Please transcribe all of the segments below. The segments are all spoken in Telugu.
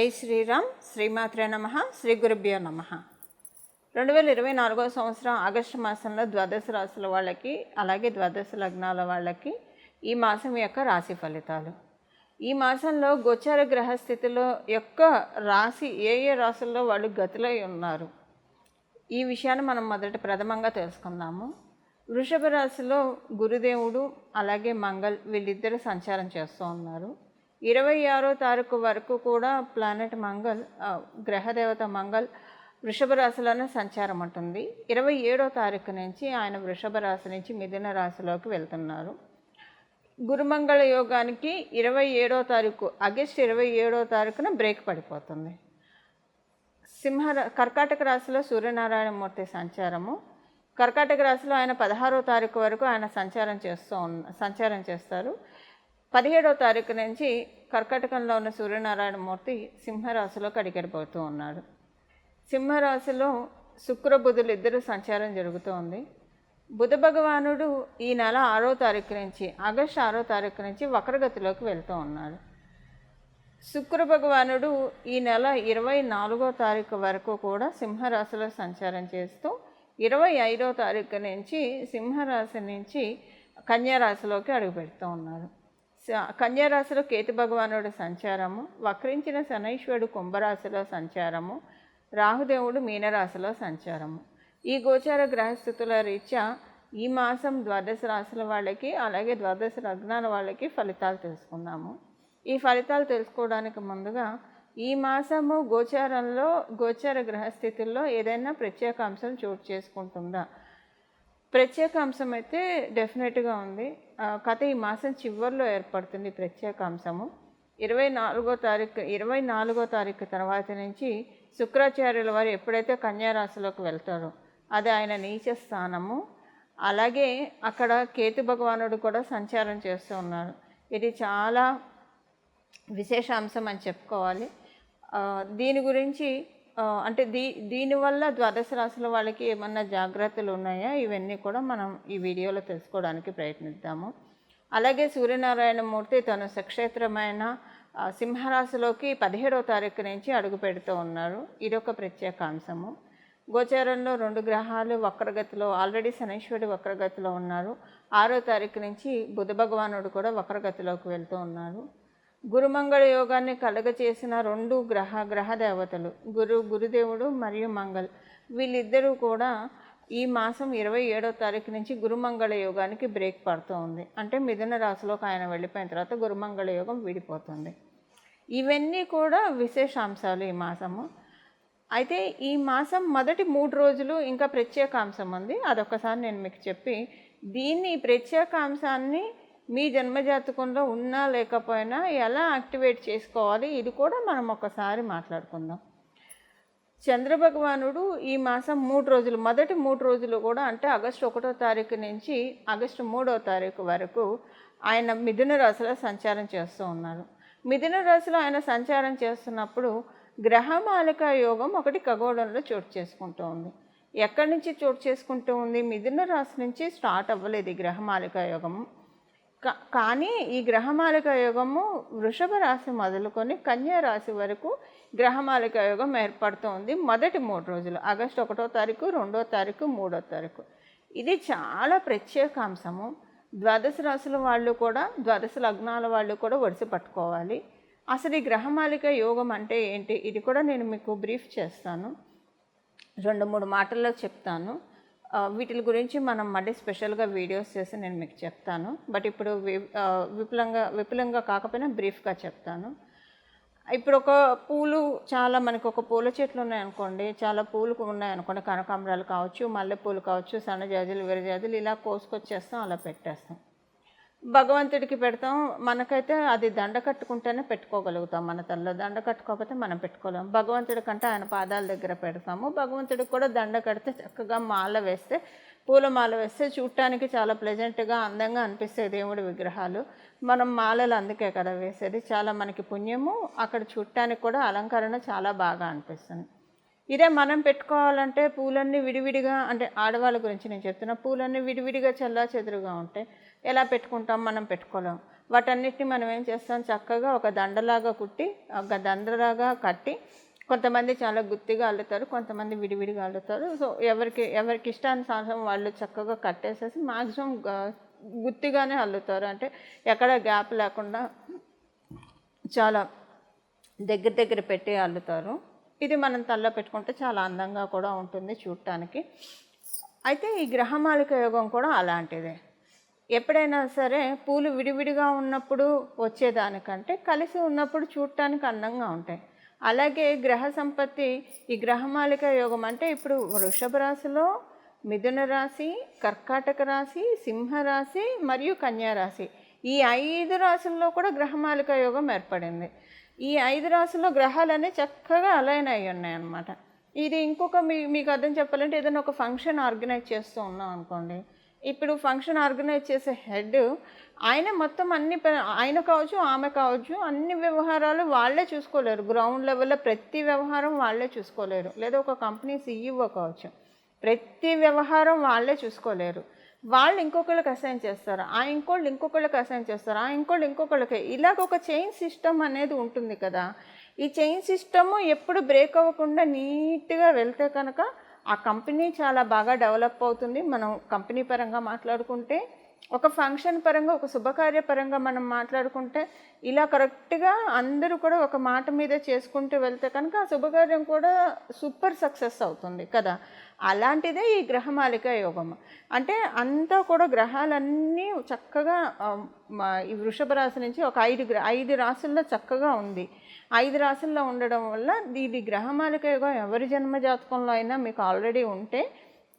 జై శ్రీరామ్. శ్రీమాత్రే నమః. శ్రీ గురుభ్యో నమః. 2024 సంవత్సరం ఆగస్టు మాసంలో ద్వాదశ రాశుల వాళ్ళకి, అలాగే ద్వాదశ లగ్నాల వాళ్ళకి ఈ మాసం యొక్క రాశి ఫలితాలు. ఈ మాసంలో గోచార గ్రహస్థితిలో యొక్క రాశి ఏ రాశుల్లో వాళ్ళు గతులై ఉన్నారు, ఈ విషయాన్ని మనం ప్రథమంగా తెలుసుకుందాము. వృషభ రాశిలో గురుదేవుడు అలాగే మంగళ్ వీళ్ళిద్దరు సంచారం చేస్తూ ఉన్నారు. 26వ తారీఖు వరకు కూడా ప్లానెట్ మంగళ్, గ్రహదేవత మంగళ్ వృషభ రాశిలోనే సంచారం ఉంటుంది. 27వ తారీఖు నుంచి ఆయన వృషభ రాశి నుంచి మిథున రాశిలోకి వెళ్తున్నారు. గురుమంగళ యోగానికి 27వ తారీఖు ఆగస్టు 27వ తారీఖున బ్రేక్ పడిపోతుంది. కర్కాటక రాశిలో సూర్యనారాయణమూర్తి సంచారము. కర్కాటక రాశిలో ఆయన 16వ తారీఖు వరకు ఆయన సంచారం చేస్తారు. 17వ తారీఖు నుంచి కర్కాటకంలో ఉన్న సూర్యనారాయణమూర్తి సింహరాశిలోకి అడిగడిపోతూ ఉన్నాడు. సింహరాశిలో శుక్ర బుధులు ఇద్దరు సంచారం జరుగుతోంది. బుధ భగవానుడు ఈ నెల 6వ తారీఖు నుంచి ఆగస్టు 6వ తారీఖు నుంచి వక్రగతిలోకి వెళ్తూ ఉన్నాడు. శుక్ర భగవానుడు ఈ నెల 24వ తారీఖు వరకు కూడా సింహరాశిలో సంచారం చేస్తూ 25వ తారీఖు నుంచి సింహరాశి నుంచి కన్యారాశిలోకి అడుగుపెడుతూ ఉన్నాడు. కన్యారాశిలో కేతు భగవానుడు సంచారము, వక్రించిన శనైశ్వరుడు కుంభరాశిలో సంచారము, రాహుదేవుడు మీనరాశిలో సంచారము. ఈ గోచార గ్రహస్థితుల రీత్యా ఈ మాసం ద్వాదశ రాశుల వాళ్ళకి అలాగే ద్వాదశ లగ్నాల వాళ్ళకి ఫలితాలు తెలుసుకుందాము. ఈ ఫలితాలు తెలుసుకోవడానికి ముందుగా ఈ మాసము గోచార గ్రహస్థితుల్లో ఏదైనా ప్రత్యేక అంశం చోటు చేసుకుంటుందా? ప్రత్యేక అంశం అయితే డెఫినెట్గా ఉంది. కథ ఈ మాసం చివరిలో ఏర్పడుతుంది ప్రత్యేక అంశము. 24వ తారీఖు తర్వాత నుంచి శుక్రాచార్యుల వారు ఎప్పుడైతే కన్యారాశిలోకి వెళ్తారో అది ఆయన నీచ స్థానము. అలాగే అక్కడ కేతు భగవానుడు కూడా సంచారం చేస్తూ ఉన్నారు. ఇది చాలా విశేష అంశం అని చెప్పుకోవాలి. దీని గురించి అంటే దీనివల్ల ద్వాదశ రాశుల వాళ్ళకి ఏమన్నా జాగ్రత్తలు ఉన్నాయా, ఇవన్నీ కూడా మనం ఈ వీడియోలో తెలుసుకోవడానికి ప్రయత్నిద్దాము. అలాగే సూర్యనారాయణమూర్తి తన సక్షేత్రమైన సింహరాశిలోకి 17వ తారీఖు నుంచి అడుగు పెడుతూ ఉన్నారు. ఇదొక ప్రత్యేక అంశము. గోచారంలో 2 గ్రహాలు వక్రగతిలో, ఆల్రెడీ శనైశ్వరుడు వక్రగతిలో ఉన్నారు. 6వ తారీఖు నుంచి బుధ భగవానుడు కూడా వక్రగతిలోకి వెళ్తూ ఉన్నారు. గురుమంగళ యోగాన్ని కలగచేసిన 2 గ్రహ దేవతలు గురుదేవుడు మరియు మంగళ్ వీళ్ళిద్దరూ కూడా ఈ మాసం 27వ తారీఖు నుంచి గురుమంగళ యోగానికి బ్రేక్ పడుతూ ఉంది. అంటే మిథున రాశిలోకి ఆయన వెళ్ళిపోయిన తర్వాత గురుమంగళ యోగం విడిపోతుంది. ఇవన్నీ కూడా విశేషాంశాలు ఈ మాసము. అయితే ఈ మాసం మొదటి 3 రోజులు ఇంకా ప్రత్యేక అంశం ఉంది. అదొకసారి నేను మీకు చెప్పి దీన్ని ప్రత్యేక అంశాన్ని మీ జన్మజాతకంలో ఉన్నా లేకపోయినా ఎలా యాక్టివేట్ చేసుకోవాలి ఇది కూడా మనం ఒకసారి మాట్లాడుకుందాం. చంద్రభగవానుడు ఈ మాసం 3 రోజులు, మొదటి 3 రోజులు కూడా అంటే ఆగస్టు 1వ తారీఖు నుంచి ఆగస్టు 3వ తారీఖు వరకు ఆయన మిథున రాశిలో సంచారం చేస్తూ ఉన్నారు. మిథున రాశిలో ఆయన సంచారం చేస్తున్నప్పుడు గ్రహమాలిక యోగం ఒకటి ఖగోళంలో చోటు చేసుకుంటూ ఉంది. ఎక్కడి నుంచి చోటు చేసుకుంటూ ఉంది? మిథున రాశి నుంచి స్టార్ట్ అవ్వలేదు ఈ గ్రహమాలిక యోగము. కానీ ఈ గ్రహమాలిక యోగము వృషభ రాశి మొదలుకొని కన్యా రాశి వరకు గ్రహమాలిక యోగం ఏర్పడుతుంది. మొదటి 3 రోజులు ఆగస్టు 1వ తారీఖు, 2వ తారీఖు, 3వ తారీఖు. ఇది చాలా ప్రత్యేక అంశము. ద్వాదశ రాశుల వాళ్ళు కూడా, ద్వాదశ లగ్నాల వాళ్ళు కూడా ఒడిసి పట్టుకోవాలి. అసలు ఈ గ్రహమాలిక యోగం అంటే ఏంటి, ఇది కూడా నేను మీకు బ్రీఫ్ చేస్తాను, 2-3 మాటల్లో చెప్తాను. వీటి గురించి మనం మళ్ళీ స్పెషల్గా వీడియోస్ చేసి నేను మీకు చెప్తాను. బట్ ఇప్పుడు విపులంగా కాకపోయినా బ్రీఫ్గా చెప్తాను. ఇప్పుడు మనకు ఒక పూల చెట్లు ఉన్నాయనుకోండి, చాలా పూలు ఉన్నాయనుకోండి, కనకాంబరాలు కావచ్చు, మల్లెపూలు కావచ్చు, సన్నజాజులు, విరజాజులు, ఇలా కోసుకొచ్చేస్తాం, అలా పెట్టేస్తాం, భగవంతుడికి పెడతాం. మనకైతే అది దండ కట్టుకుంటేనే పెట్టుకోగలుగుతాం. మన తలలో దండ కట్టుకోకపోతే మనం పెట్టుకోలేము. భగవంతుడి కంటే ఆయన పాదాల దగ్గర పెడతాము. భగవంతుడికి కూడా దండ కడితే చక్కగా పూల మాల వేస్తే చూడటానికి చాలా ప్లెజెంట్గా, అందంగా అనిపిస్తాయి దేవుడి విగ్రహాలు. మనం మాలలు అందుకే కదా వేసేది, చాలా మనకి పుణ్యము. అక్కడ చూడటానికి కూడా అలంకరణ చాలా బాగా అనిపిస్తుంది. ఇదే మనం పెట్టుకోవాలంటే పూలన్నీ విడివిడిగా, అంటే ఆడవాళ్ళ గురించి నేను చెప్తున్నా, పూలన్నీ విడివిడిగా చల్లా చెదురుగా ఉంటాయి. ఎలా పెట్టుకుంటాం? మనం పెట్టుకోలేం. వాటన్నిటిని మనం ఏం చేస్తాం, చక్కగా ఒక దండలాగా కుట్టి, ఒక దండలాగా కట్టి, కొంతమంది చాలా గుత్తిగా అల్లుతారు, కొంతమంది విడివిడిగా అల్లుతారు. సో ఎవరికి ఇష్టానుసారం వాళ్ళు చక్కగా కట్టేసేసి మ్యాక్సిమం గుత్తిగానే అల్లుతారు. అంటే ఎక్కడ గ్యాప్ లేకుండా చాలా దగ్గర పెట్టి అల్లుతారు. ఇది మనం తలలో పెట్టుకుంటే చాలా అందంగా కూడా ఉంటుంది చూడటానికి. అయితే ఈ గ్రహమాలిక యోగం కూడా అలాంటిదే. ఎప్పుడైనా సరే పూలు విడివిడిగా ఉన్నప్పుడు వచ్చేదానికంటే కలిసి ఉన్నప్పుడు చూడటానికి అందంగా ఉంటాయి. అలాగే గ్రహ సంపత్తి, ఈ గ్రహమాలిక యోగం అంటే ఇప్పుడు వృషభ రాశిలో, మిథున రాశి, కర్కాటక రాశి, సింహరాశి మరియు కన్యా రాశి, ఈ 5 రాశుల్లో కూడా గ్రహమాలిక యోగం ఏర్పడింది. ఈ 5 రాశుల్లో గ్రహాలన్నీ చక్కగా అలైన్ అయ్యి ఉన్నాయన్నమాట. ఇది ఇంకొక మీకు అర్థం చెప్పాలంటే, ఏదైనా ఒక ఫంక్షన్ ఆర్గనైజ్ చేస్తూ ఉన్నాం అనుకోండి. ఇప్పుడు ఫంక్షన్ ఆర్గనైజ్ చేసే హెడ్ ఆయన మొత్తం ఆయన కావచ్చు, ఆమె కావచ్చు, అన్ని వ్యవహారాలు వాళ్ళే చూసుకోలేరు. గ్రౌండ్ లెవెల్లో ప్రతి వ్యవహారం వాళ్ళే చూసుకోలేరు. లేదా ఒక కంపెనీ CEO కావచ్చు, ప్రతి వ్యవహారం వాళ్ళే చూసుకోలేరు. వాళ్ళు ఇంకొకళ్ళకి అసైన్ చేస్తారు, ఆ ఇంకోళ్ళు ఇంకొకళ్ళకి అసైన్ చేస్తారు, ఆ ఇంకోళ్ళు ఇంకొకళ్ళకి. ఇలాగ ఒక చైన్ సిస్టమ్ అనేది ఉంటుంది కదా. ఈ చైన్ సిస్టము ఎప్పుడు బ్రేక్ అవ్వకుండా నీట్గా వెళ్తే కనుక ఆ కంపెనీ చాలా బాగా డెవలప్ అవుతుంది. మనం కంపెనీ పరంగా మాట్లాడుకుంటే, ఒక ఫంక్షన్ పరంగా, ఒక శుభకార్య పరంగా మనం మాట్లాడుకుంటే, ఇలా కరెక్ట్గా అందరూ కూడా ఒక మాట మీద చేసుకుంటూ వెళ్తే కనుక ఆ శుభకార్యం కూడా సూపర్ సక్సెస్ అవుతుంది కదా. అలాంటిదే ఈ గ్రహమాలిక యోగం. అంటే అంతా కూడా గ్రహాలన్నీ చక్కగా ఈ వృషభ రాశి నుంచి ఒక 5 రాశుల్లో చక్కగా ఉంది. 5 రాశుల్లో ఉండడం వల్ల ఇది గ్రహమాలిక యోగం ఎవరి జన్మ జాతకంలో అయినా మీకు ఆల్రెడీ ఉంటే,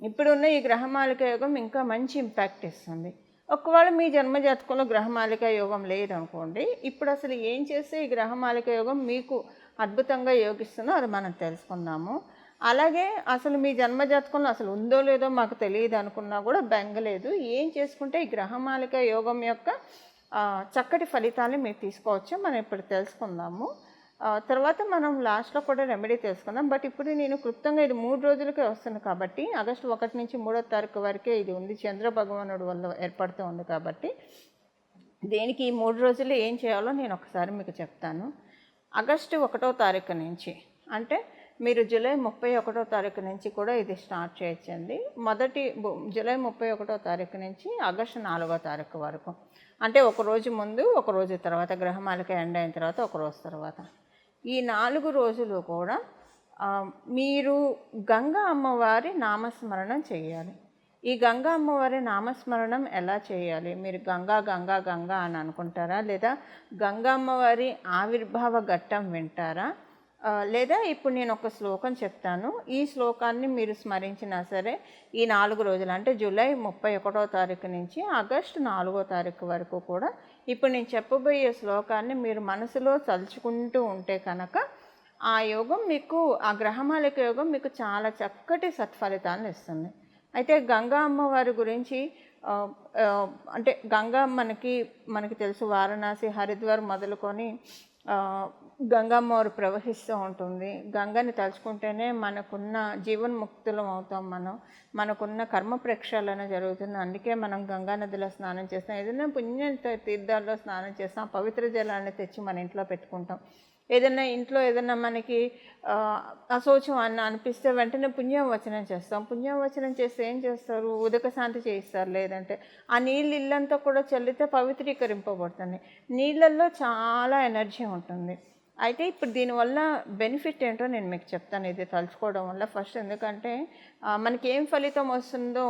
ఇప్పుడున్న ఈ గ్రహమాలిక యోగం ఇంకా మంచి ఇంపాక్ట్ ఇస్తుంది. ఒకవేళ మీ జన్మజాతకంలో గ్రహమాలిక యోగం లేదనుకోండి, ఇప్పుడు అసలు ఏం చేస్తే ఈ గ్రహమాలిక యోగం మీకు అద్భుతంగా యోగిస్తుందో అది మనం తెలుసుకుందాము. అలాగే అసలు మీ జన్మజాతకంలో అసలు ఉందో లేదో మాకు తెలియదు అనుకున్నా కూడా బెంగలేదు. ఏం చేసుకుంటే ఈ గ్రహమాలిక యోగం యొక్క చక్కటి ఫలితాలు మీరు తీసుకోవచ్చు, మనం ఇప్పుడు తెలుసుకుందాము. తర్వాత మనం లాస్ట్లో కూడా రెమెడీ తెలుసుకుందాం. బట్ ఇప్పుడు నేను క్లుప్తంగా ఇది 3 రోజులకే వస్తుంది కాబట్టి, ఆగస్టు 1 నుంచి 3వ తారీఖు వరకే ఇది ఉంది. చంద్ర భగవానుడు వల్ల ఏర్పడుతూ ఉంది కాబట్టి, దేనికి ఈ 3 రోజులు ఏం చేయాలో నేను ఒకసారి మీకు చెప్తాను. ఆగస్టు 1వ తారీఖు నుంచి, అంటే మీరు జూలై 31వ తారీఖు నుంచి కూడా ఇది స్టార్ట్ చేయొచ్చండి. జూలై 31వ తారీఖు నుంచి ఆగస్టు 4వ తారీఖు వరకు, అంటే ఒక రోజు ముందు, ఒక రోజు తర్వాత, గ్రహమాలిక ఎండ్ అయిన తర్వాత ఒక రోజు తర్వాత, ఈ 4 రోజులు కూడా మీరు గంగా అమ్మవారి నామస్మరణం చేయాలి. ఈ గంగా అమ్మవారి నామస్మరణం ఎలా చేయాలి? మీరు గంగా గంగా గంగా అని అనుకుంటారా? లేదా గంగా అమ్మవారి ఆవిర్భావ ఘట్టం వింటారా? లేదా ఇప్పుడు నేను ఒక శ్లోకం చెప్తాను, ఈ శ్లోకాన్ని మీరు స్మరించినా సరే ఈ 4 రోజులు, అంటే జూలై 31వ తారీఖు నుంచి ఆగస్టు 4వ తారీఖు వరకు కూడా ఇప్పుడు నేను చెప్పబోయే శ్లోకాన్ని మీరు మనసులో తలుచుకుంటూ ఉంటే కనుక ఆ యోగం మీకు, ఆ గ్రహమాలిక యోగం మీకు చాలా చక్కటి సత్ఫలితాలను ఇస్తుంది. అయితే గంగా అమ్మవారి గురించి అంటే గంగా మనకి తెలుసు, వారణాసి, హరిద్వార్ మొదలుకొని గంగమ్మవారు ప్రవహిస్తూ ఉంటుంది. గంగని తలుచుకుంటేనే మనకున్న జీవన్ముక్తులం అవుతాం. మనకున్న కర్మ ప్రక్షాళన జరుగుతుంది. అందుకే మనం గంగా నదిలో స్నానం చేస్తాం. ఏదైనా పుణ్య తీర్థాల్లో స్నానం చేస్తాం, పవిత్ర జలాన్ని తెచ్చి మన ఇంట్లో పెట్టుకుంటాం. ఏదైనా ఇంట్లో ఏదైనా మనకి అశౌచం అనిపిస్తే వెంటనే పుణ్యవచనం చేస్తాం. పుణ్యవచనం చేస్తే ఏం చేస్తారు? ఉదక శాంతి చేయిస్తారు. లేదంటే ఆ నీళ్ళు ఇల్లంతా కూడా చల్లితే పవిత్రీకరింపబడుతుంది. నీళ్ళల్లో చాలా ఎనర్జీ ఉంటుంది. అయితే ఇప్పుడు దీనివల్ల బెనిఫిట్ ఏంటో నేను మీకు చెప్తాను, ఇది తలుచుకోవడం వల్ల. ఫస్ట్ ఎందుకంటే మనకి ఏం ఫలితం వస్తుందో,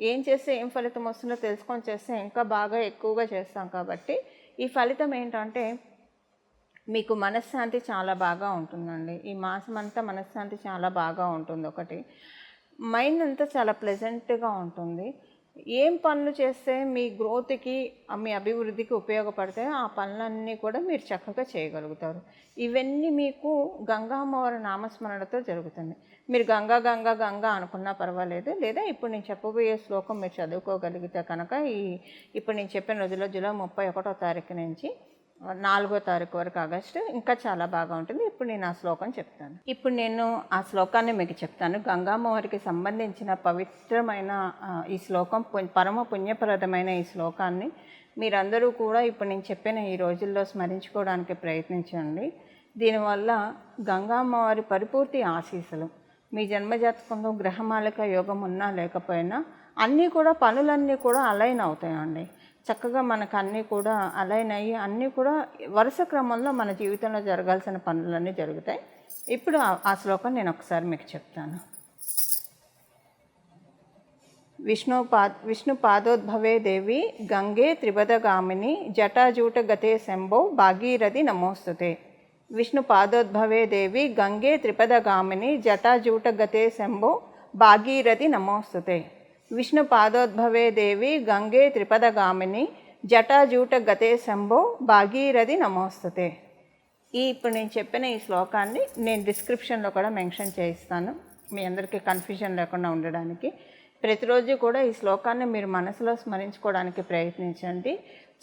ఏం చేస్తే ఏం ఫలితం వస్తుందో తెలుసుకొని చేస్తే ఇంకా బాగా ఎక్కువగా చేస్తాం. కాబట్టి ఈ ఫలితం ఏంటంటే మీకు మనశ్శాంతి చాలా బాగా ఉంటుందండి. ఈ మాసం అంతా మనశ్శాంతి చాలా బాగా ఉంటుంది. ఒకటి, మైండ్ అంతా చాలా ప్లెజెంట్గా ఉంటుంది. ఏం పనులు చేస్తే మీ గ్రోత్కి, మీ అభివృద్ధికి ఉపయోగపడతాయో ఆ పనులన్నీ కూడా మీరు చక్కగా చేయగలుగుతారు. ఇవన్నీ మీకు గంగా అమ్మవారి నామస్మరణతో జరుగుతుంది. మీరు గంగా గంగా గంగా అనుకున్నా పర్వాలేదు. లేదా ఇప్పుడు నేను చెప్పబోయే శ్లోకం మీరు చదువుకోగలిగితే కనుక ఇప్పుడు నేను చెప్పిన రోజుల్లో జూలై 31వ తారీఖు నుంచి 4వ తారీఖు వరకు ఆగస్టు ఇంకా చాలా బాగా ఉంటుంది. ఇప్పుడు నేను ఆ శ్లోకం చెప్తాను. ఇప్పుడు నేను ఆ శ్లోకాన్ని మీకు చెప్తాను. గంగామ్మవారికి సంబంధించిన పవిత్రమైన ఈ శ్లోకం, పరమ పుణ్యప్రదమైన ఈ శ్లోకాన్ని మీరందరూ కూడా ఇప్పుడు నేను చెప్పిన ఈ రోజుల్లో స్మరించుకోవడానికి ప్రయత్నించండి. దీనివల్ల గంగామ్మవారి పరిపూర్తి ఆశీస్సులు మీ జన్మజాతకంలో గ్రహమాలిక యోగం ఉన్నా లేకపోయినా అన్నీ కూడా పనులన్నీ కూడా అలైన్ అవుతాయండి. చక్కగా మనకు అన్నీ కూడా అలైన్ అయ్యి అన్నీ కూడా వరుస క్రమంలో మన జీవితంలో జరగాల్సిన పనులన్నీ జరుగుతాయి. ఇప్పుడు ఆ శ్లోకం నేను ఒకసారి మీకు చెప్తాను. విష్ణు పాదోద్భవే దేవి గంగే త్రిపదగామిని జటాజూట గతే శంభో భాగీరథి నమోస్తుతే. విష్ణు పాదోద్భవే దేవి గంగే త్రిపదగామిని జటాజూట గతే శంభో భాగీరథి నమోస్తుతే. విష్ణు పాదోద్భవే దేవి గంగే త్రిపదగామిని జటాజూట గతే శంభో భాగీరథి నమోస్తుతే. ఇప్పుడు నేను చెప్పిన ఈ శ్లోకాన్ని నేను డిస్క్రిప్షన్లో కూడా మెన్షన్ చేయిస్తాను, మీ అందరికీ కన్ఫ్యూజన్ లేకుండా ఉండడానికి. ప్రతిరోజు కూడా ఈ శ్లోకాన్ని మీరు మనసులో స్మరించుకోవడానికి ప్రయత్నించండి.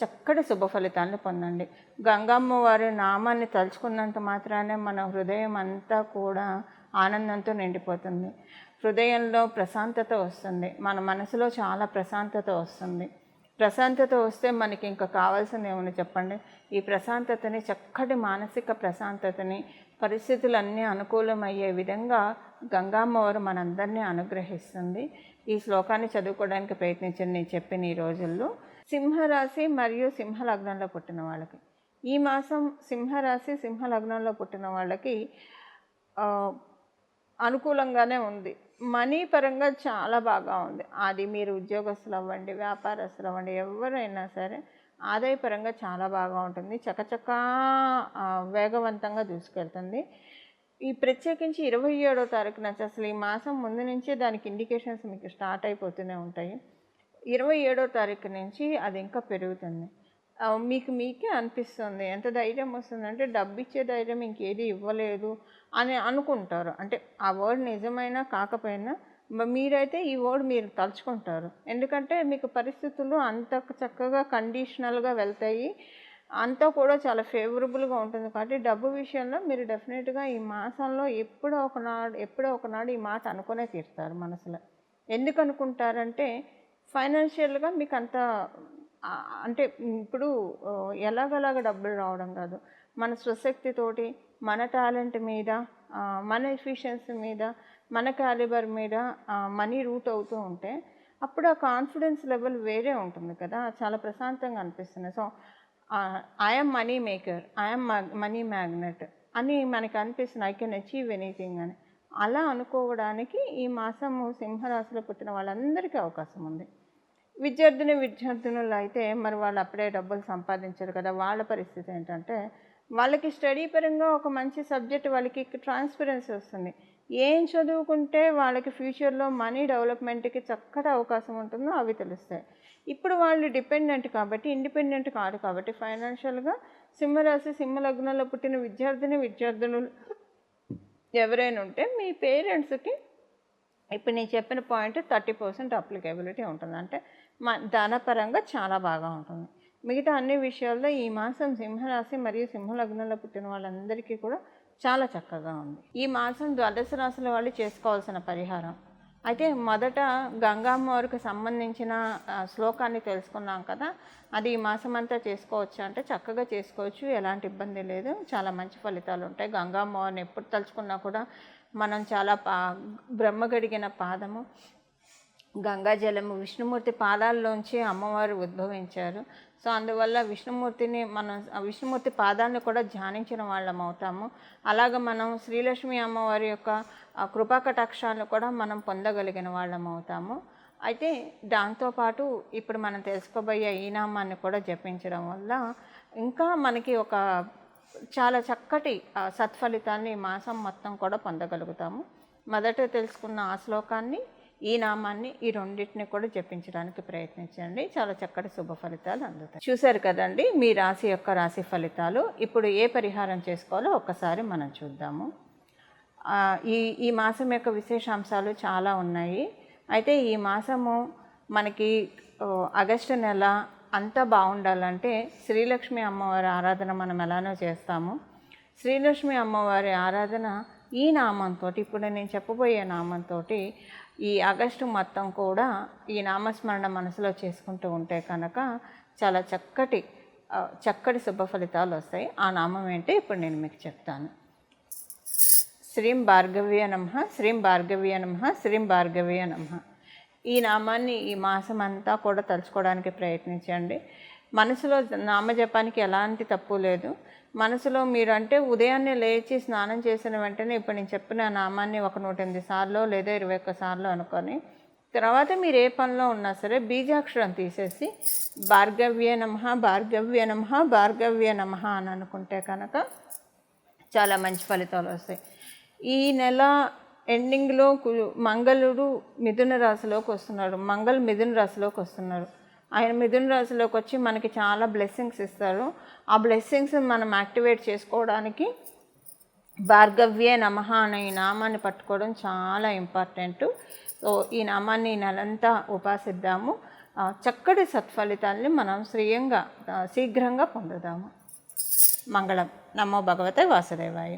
చక్కటి శుభ ఫలితాలను పొందండి. గంగమ్మ వారి నామాన్ని తలుచుకున్నంత మాత్రానే మన హృదయం అంతా కూడా ఆనందంతో నిండిపోతుంది. హృదయంలో ప్రశాంతత వస్తుంది, మన మనసులో చాలా ప్రశాంతత వస్తుంది. ప్రశాంతత వస్తే మనకి ఇంకా కావాల్సింది ఏమని చెప్పండి. ఈ ప్రశాంతతని, చక్కటి మానసిక ప్రశాంతతని, పరిస్థితులన్నీ అనుకూలమయ్యే విధంగా గంగామ్మవారు మనందరినీ అనుగ్రహిస్తుంది. ఈ శ్లోకాన్ని చదువుకోవడానికి ప్రయత్నించండి. నేను చెప్పిన ఈ రోజుల్లో సింహరాశి మరియు సింహలగ్నంలో పుట్టిన వాళ్ళకి ఈ మాసం, సింహరాశి సింహలగ్నంలో పుట్టిన వాళ్ళకి అనుకూలంగానే ఉంది. మనీ పరంగా చాలా బాగా ఉంది. అది మీరు ఉద్యోగస్తులు అవ్వండి, వ్యాపారస్తులు అవ్వండి, ఎవరైనా సరే ఆదాయపరంగా చాలా బాగా ఉంటుంది. చకచకా వేగవంతంగా దూసుకెళ్తుంది. ఈ ప్రత్యేకించి 27వ తారీఖు నుంచి, అసలు ఈ మాసం ముందు నుంచే దానికి ఇండికేషన్స్ మీకు స్టార్ట్ అయిపోతూనే ఉంటాయి. 27వ తారీఖు నుంచి అది ఇంకా పెరుగుతుంది. మీకే అనిపిస్తుంది, ఎంత ధైర్యం వస్తుందంటే డబ్బు ఇచ్చే ధైర్యం ఇంకేది ఇవ్వలేదు అని అనుకుంటారు. అంటే ఆ వర్డ్ నిజమైనా కాకపోయినా మీరైతే ఈ వర్డ్ మీరు తలుచుకుంటారు. ఎందుకంటే మీకు పరిస్థితులు అంత చక్కగా కండిషనల్గా వెళ్తాయి, అంతా కూడా చాలా ఫేవరబుల్గా ఉంటుంది. కాబట్టి డబ్బు విషయంలో మీరు డెఫినెట్గా ఈ మాసంలో ఎప్పుడో ఒకనాడు ఈ మాట అనుకునే తీరుతారు మనసులో. ఎందుకు అనుకుంటారంటే ఫైనాన్షియల్గా మీకు అంత అంటే ఇప్పుడు ఎలాగలాగా డబ్బులు రావడం కాదు, మన స్వశక్తితోటి, మన టాలెంట్ మీద, మన ఎఫిషియన్సీ మీద, మన క్యాలిబర్ మీద మనీ రూట్ అవుతూ ఉంటే అప్పుడు ఆ కాన్ఫిడెన్స్ లెవెల్ వేరే ఉంటుంది కదా, చాలా ప్రశాంతంగా అనిపిస్తుంది. So I'm money maker, I'm money magnet అని మనకి అనిపిస్తుంది. ఐ కెన్ అచీవ్ ఎనీథింగ్ అని. అలా అనుకోవడానికి ఈ మాసము సింహరాశిలో పుట్టిన వాళ్ళందరికీ అవకాశం ఉంది. విద్యార్థులు అయితే మరి వాళ్ళు అప్పుడే డబ్బులు సంపాదించారు కదా, వాళ్ళ పరిస్థితి ఏంటంటే వాళ్ళకి స్టడీ పరంగా ఒక మంచి సబ్జెక్ట్, వాళ్ళకి ట్రాన్స్పరెన్సీ వస్తుంది. ఏం చదువుకుంటే వాళ్ళకి ఫ్యూచర్లో మనీ డెవలప్మెంట్కి చక్కటి అవకాశం ఉంటుందో అవి తెలుస్తాయి. ఇప్పుడు వాళ్ళు డిపెండెంట్ కాబట్టి, ఇండిపెండెంట్ కాదు కాబట్టి ఫైనాన్షియల్గా సింహరాశి సింహలగ్నంలో పుట్టిన విద్యార్థులు ఎవరైనా ఉంటే మీ పేరెంట్స్కి ఇప్పుడు నేను చెప్పిన పాయింట్ 30% అప్లికేబిలిటీ ఉంటుంది. అంటే ధనపరంగా చాలా బాగా ఉంటుంది. మిగతా అన్ని విషయాల్లో ఈ మాసం సింహరాశి మరియు సింహలగ్నంలో పుట్టిన వాళ్ళందరికీ కూడా చాలా చక్కగా ఉంది. ఈ మాసం ద్వాదశ రాశుల వాళ్ళు చేసుకోవాల్సిన పరిహారం అయితే మొదట గంగామ్మవారికి సంబంధించిన శ్లోకాన్ని తెలుసుకున్నాం కదా, అది ఈ మాసం అంతా చేసుకోవచ్చు అంటే చక్కగా చేసుకోవచ్చు, ఎలాంటి ఇబ్బంది లేదు, చాలా మంచి ఫలితాలు ఉంటాయి. గంగామ్మవారిని ఎప్పుడు తలుచుకున్నా కూడా మనం చాలా బ్రహ్మగడిగిన పాదము, గంగాజలము, విష్ణుమూర్తి పాదాల్లోంచి అమ్మవారు ఉద్భవించారు. సో అందువల్ల విష్ణుమూర్తి పాదాలను కూడా ధ్యానించిన వాళ్ళం అవుతాము. అలాగే మనం శ్రీలక్ష్మి అమ్మవారి యొక్క కృపాకటాక్షాలను కూడా మనం పొందగలిగిన వాళ్ళం అవుతాము. అయితే దాంతోపాటు ఇప్పుడు మనం తెలుసుకోబోయే ఈ నామాన్ని కూడా జపించడం వల్ల ఇంకా మనకి ఒక చాలా చక్కటి సత్ఫలితాన్ని ఈ మాసం మొత్తం కూడా పొందగలుగుతాము. మొదట తెలుసుకున్న ఆ శ్లోకాన్ని, ఈ నామాన్ని, ఈ రెండింటిని కూడా జపించడానికి ప్రయత్నించండి. చాలా చక్కటి శుభ ఫలితాలు అందుతాయి. చూశారు కదండి మీ రాశి ఫలితాలు. ఇప్పుడు ఏ పరిహారం చేసుకోవాలో ఒక్కసారి మనం చూద్దాము. ఈ మాసం యొక్క విశేషాంశాలు చాలా ఉన్నాయి. అయితే ఈ మాసము మనకి ఆగస్టు నెల అంతా బాగుండాలంటే శ్రీలక్ష్మి అమ్మవారి ఆరాధన మనం ఎలానో చేస్తాము. శ్రీలక్ష్మి అమ్మవారి ఆరాధన ఈ నామంతో, ఇప్పుడు నేను చెప్పబోయే నామంతో ఈ ఆగస్టు మొత్తం కూడా ఈ నామస్మరణ మనసులో చేసుకుంటూ ఉంటే కనుక చాలా చక్కటి శుభ ఫలితాలు వస్తాయి. ఆ నామం ఏంటి ఇప్పుడు నేను మీకు చెప్తాను. శ్రీం భార్గవ్య నమః, శ్రీం భార్గవ్య నమః, శ్రీం భార్గవ్య నమః. ఈ నామాన్ని ఈ మాసం అంతా కూడా తలుచుకోవడానికి ప్రయత్నించండి. మనసులో నామజపానికి ఎలాంటి తప్పు లేదు. మనసులో మీరు అంటే ఉదయాన్నే లేచి స్నానం చేసిన వెంటనే ఇప్పుడు నేను చెప్పిన నామాన్ని ఒక 108 సార్లు లేదా 21 సార్లు అనుకొని, తర్వాత మీరు ఏ పనిలో ఉన్నా సరే బీజాక్షరం తీసేసి భార్గవ్య నమః, భార్గవ్య నమః, భార్గవ్య నమః అని అనుకుంటే కనుక చాలా మంచి ఫలితాలు వస్తాయి. ఈ నెల ఎండింగ్లో మంగళుడు మిథున రాశిలోకి వస్తున్నాడు. మిథున రాశిలోకి వస్తున్నారు. ఆయన మిథున రాశిలోకి వచ్చి మనకి చాలా బ్లెస్సింగ్స్ ఇస్తారు. ఆ బ్లెస్సింగ్స్ మనం యాక్టివేట్ చేసుకోవడానికి భార్గవ్యే నమః అనే ఈ నామాన్ని పట్టుకోవడం చాలా ఇంపార్టెంట్. సో ఈ నామాన్ని ఈ నెలంతా ఉపాసిద్దాము. చక్కటి సత్ఫలితాల్ని మనం శీఘ్రంగా పొందుదాము. మంగళం. నమో భగవతే వాసుదేవాయ.